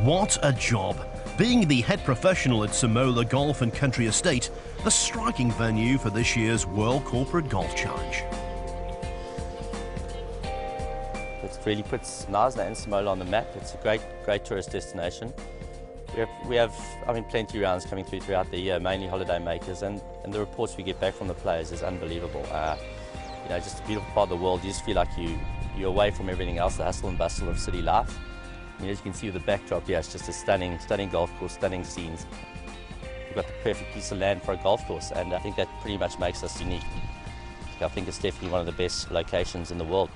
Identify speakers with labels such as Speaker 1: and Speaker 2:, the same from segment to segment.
Speaker 1: What a job! Being the head professional at Samola Golf and Country Estate, the striking venue for this year's World Corporate Golf Challenge.
Speaker 2: It really puts Knysna and Samola on the map. It's a great tourist destination. We have plenty of rounds coming throughout the year, mainly holiday makers, and the reports we get back from the players is unbelievable. Just a beautiful part of the world. You just feel like you're away from everything else, the hustle and bustle of city life. As you can see with the backdrop here, it's just a stunning golf course, stunning scenes. We've got the perfect piece of land for a golf course, and I think that pretty much makes us unique. I think it's definitely one of the best locations in the world.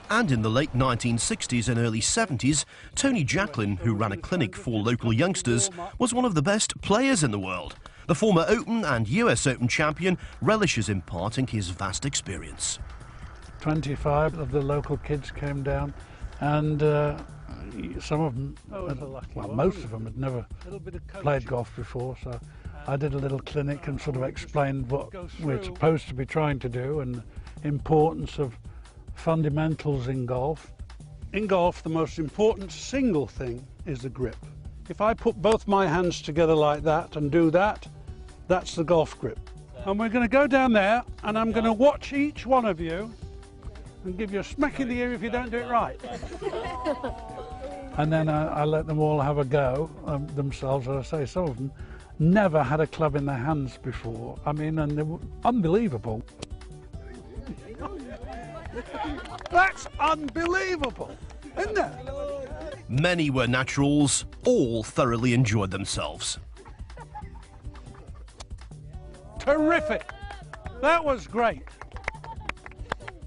Speaker 1: And in the late 1960s and early 70s, Tony Jacklin, who ran a clinic for local youngsters, was one of the best players in the world. The former Open and US Open champion relishes imparting his vast experience.
Speaker 3: 25 of the local kids came down, and some of them, well, most of them had never played golf before, so I did a little clinic and sort of explained what we're supposed to be trying to do and the importance of fundamentals in golf. In golf, the most important single thing is the grip. If I put both my hands together like that and do that, that's the golf grip. And we're going to go down there, and I'm going to watch each one of you and give you a smack in the ear if you don't do it right. And then I let them all have a go themselves. As I say, some of them never had a club in their hands before. And they were unbelievable. That's unbelievable, isn't it?
Speaker 1: Many were naturals, all thoroughly enjoyed themselves.
Speaker 3: Terrific! That was great.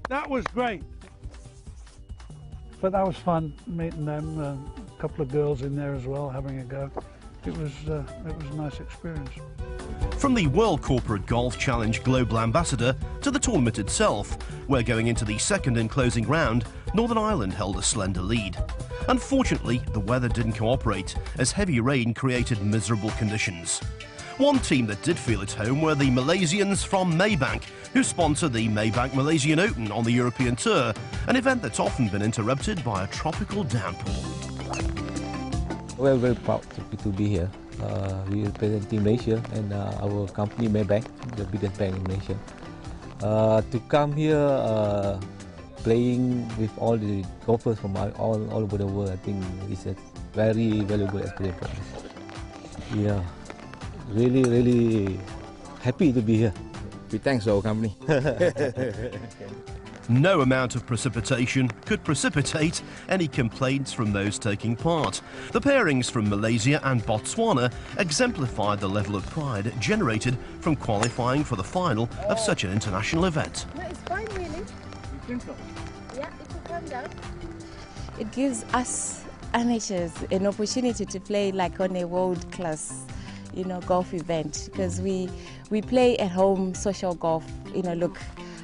Speaker 3: That was great. But that was fun, meeting them, a couple of girls in there as well, having a go. It was a nice experience.
Speaker 1: From the World Corporate Golf Challenge Global Ambassador to the tournament itself, where going into the second and closing round, Northern Ireland held a slender lead. Unfortunately, the weather didn't cooperate, as heavy rain created miserable conditions. One team that did feel at home were the Malaysians from Maybank, who sponsor the Maybank Malaysian Open on the European Tour, an event that's often been interrupted by a tropical downpour.
Speaker 4: We're very proud to be here. We represent Team Malaysia and our company Maybank, the biggest bank in Malaysia. To come here playing with all the golfers from all over the world, I think it's a very valuable experience for us. Yeah, really happy to be here.
Speaker 5: We thanks our company.
Speaker 1: No amount of precipitation could precipitate any complaints from those taking part. The pairings from Malaysia and Botswana exemplified the level of pride generated from qualifying for the final of such an international event.
Speaker 6: No, it's fine, really. You think so? Yeah, it will come down.
Speaker 7: It gives us amateurs an opportunity to play like on a world-class, golf event, because we play at home social golf. Look,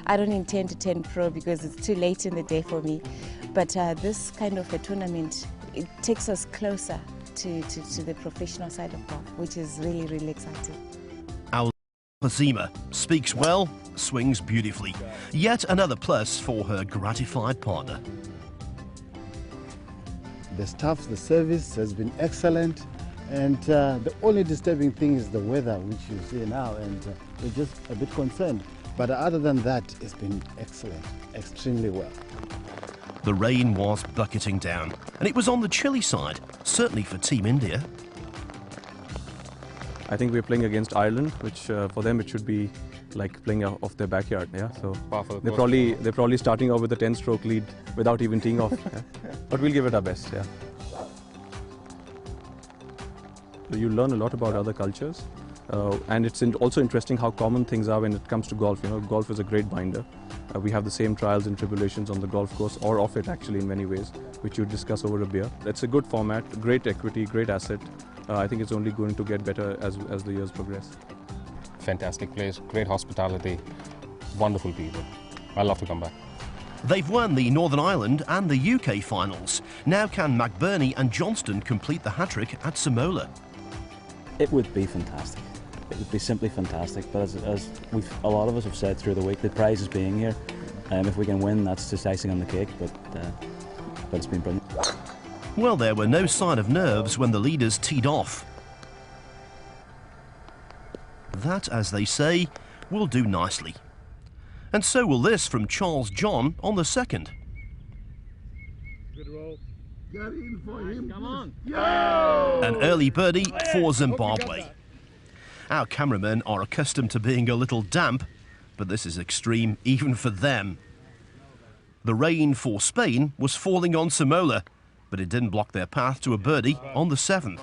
Speaker 7: I don't intend to turn pro because it's too late in the day for me, but this kind of a tournament, it takes us closer to the professional side of golf, which is really exciting.
Speaker 1: Our Hazima speaks well, swings beautifully. Yet another plus for her gratified partner.
Speaker 8: The staff, the service has been excellent, and the only disturbing thing is the weather, which you see now, and we're just a bit concerned. But other than that, it's been excellent, extremely well.
Speaker 1: The rain was bucketing down, and it was on the chilly side, certainly for Team India.
Speaker 9: I think we're playing against Ireland, which for them it should be like playing off their backyard. Yeah, so they're probably starting off with a 10-stroke lead without even teeing off. Yeah? But we'll give it our best. Yeah. You learn a lot about other cultures. And it's also interesting how common things are when it comes to golf. Golf is a great binder. We have the same trials and tribulations on the golf course, or off it actually in many ways, which you discuss over a beer. It's a good format, great equity, great asset. I think it's only going to get better as the years progress.
Speaker 10: Fantastic place, great hospitality, wonderful people. I'd love to come back.
Speaker 1: They've won the Northern Ireland and the UK finals. Now can McBurney and Johnston complete the hat-trick at Samola?
Speaker 11: It would be fantastic. It would be simply fantastic, but as a lot of us have said through the week, the prize is being here. If we can win, that's just icing on the cake, but it's been brilliant.
Speaker 1: Well, there were no sign of nerves when the leaders teed off. That, as they say, will do nicely. And so will this from Charles John on the second.
Speaker 3: Good roll.
Speaker 5: Get in for him.
Speaker 3: Come on.
Speaker 1: An early birdie for Zimbabwe. Our cameramen are accustomed to being a little damp, but this is extreme even for them. The rain for Spain was falling on Samola, but it didn't block their path to a birdie on the 7th.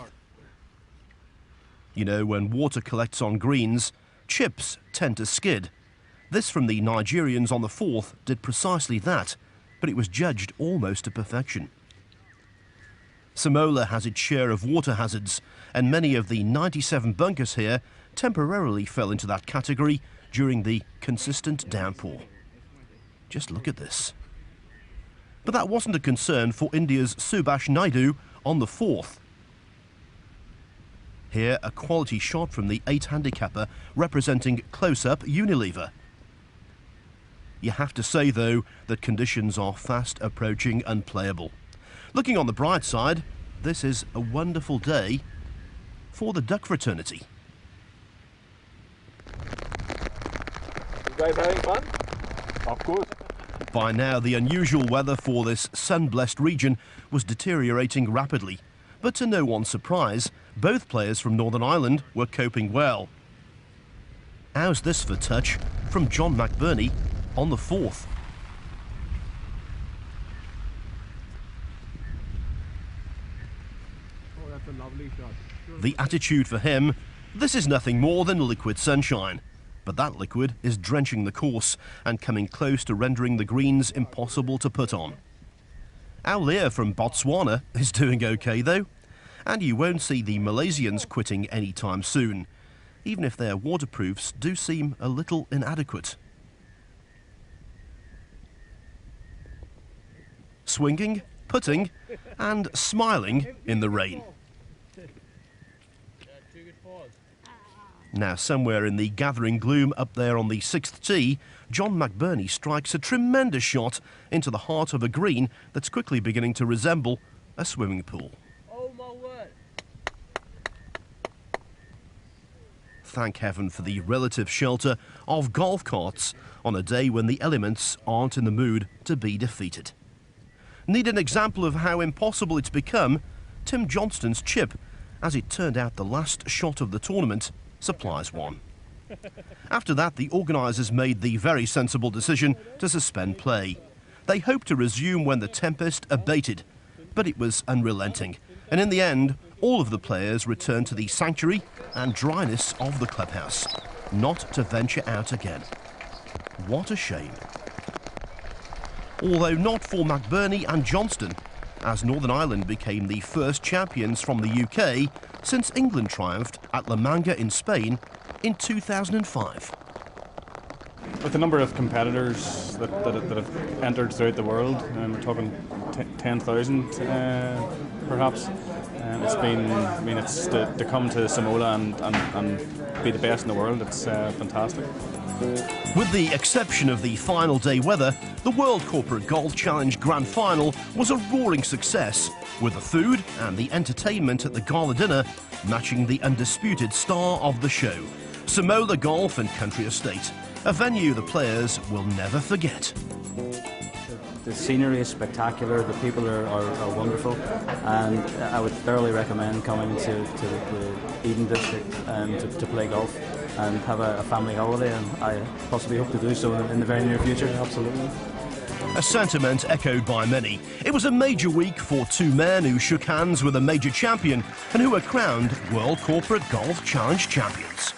Speaker 1: You know, when water collects on greens, chips tend to skid. This from the Nigerians on the 4th did precisely that, but it was judged almost to perfection. Samola has its share of water hazards, and many of the 97 bunkers here temporarily fell into that category during the consistent downpour. Just look at this. But that wasn't a concern for India's Subhash Naidu on the 4th. Here, a quality shot from the 8 handicapper representing close-up Unilever. You have to say, though, that conditions are fast approaching unplayable. Looking on the bright side, this is a wonderful day for the duck fraternity.
Speaker 5: You guys having fun? Of course.
Speaker 1: By now, the unusual weather for this sun-blessed region was deteriorating rapidly. But to no one's surprise, both players from Northern Ireland were coping well. How's this for touch from John McBurney on the 4th?
Speaker 5: Oh, that's a lovely shot.
Speaker 1: The attitude for him, this is nothing more than liquid sunshine. But that liquid is drenching the course and coming close to rendering the greens impossible to put on. Aulia from Botswana is doing okay though, and you won't see the Malaysians quitting anytime soon, even if their waterproofs do seem a little inadequate. Swinging, putting, and smiling in the rain. Now, somewhere in the gathering gloom up there on the 6th tee, John McBurney strikes a tremendous shot into the heart of a green that's quickly beginning to resemble a swimming pool.
Speaker 5: Oh my word.
Speaker 1: Thank heaven for the relative shelter of golf carts on a day when the elements aren't in the mood to be defeated. Need an example of how impossible it's become? Tim Johnston's chip, as it turned out the last shot of the tournament, supplies one. After that, the organisers made the very sensible decision to suspend play. They hoped to resume when the tempest abated, but it was unrelenting, and in the end, all of the players returned to the sanctuary and dryness of the clubhouse, not to venture out again. What a shame. Although not for McBurney and Johnston, as Northern Ireland became the first champions from the UK since England triumphed at La Manga in Spain in 2005.
Speaker 9: With the number of competitors that have entered throughout the world, we're talking 10,000 perhaps. It's been, I mean, it's to come to Samola and be the best in the world. It's fantastic.
Speaker 1: With the exception of the final day weather, the World Corporate Golf Challenge Grand Final was a roaring success, with the food and the entertainment at the gala dinner matching the undisputed star of the show, Samola Golf and Country Estate, a venue the players will never forget.
Speaker 11: The scenery is spectacular, the people are wonderful, and I would thoroughly recommend coming to the Eden District to play golf and have a family holiday, and I possibly hope to do so in the very near future. Absolutely.
Speaker 1: A sentiment echoed by many. It was a major week for two men who shook hands with a major champion and who were crowned World Corporate Golf Challenge champions.